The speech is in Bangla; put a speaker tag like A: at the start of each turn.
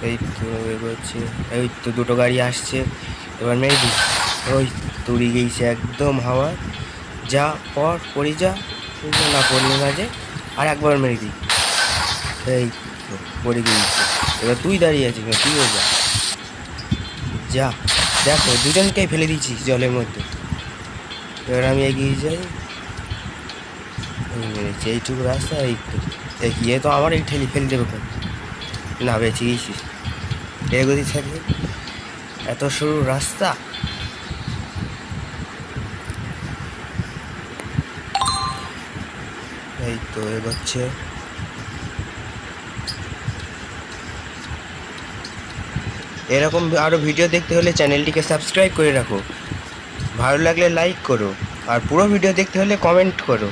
A: এই তো এগোচ্ছে, এই তো দুটো গাড়ি আসছে, এবার মেরে দিই। ওই তুড়ি গেছে একদম হাওয়া, যা পড়ি যা, না পড়লে মাঝে আর একবার মেরে দিই। এই তো পড়ে গিয়েছে, এবার তুই দাঁড়িয়ে আছিস না, তুইও যা যা। দেখো দুজনকেই ফেলে দিচ্ছিস জলের মধ্যে। এবার আমি এগিয়ে যাই, মেরেছি এইটুকু রাস্তা। এই তো এগিয়ে তো আমার এই ঠেলি ফেলে দেবে কেন, না বেঁচে গেছিস। এগোতে থাকবে, এত সরু রাস্তা। এই তো এগোচ্ছে। এরকম আরও ভিডিও দেখতে হলে চ্যানেলটিকে সাবস্ক্রাইব করে রাখো, ভালো লাগলে লাইক করো, আর পুরো ভিডিও দেখতে হলে কমেন্ট করো।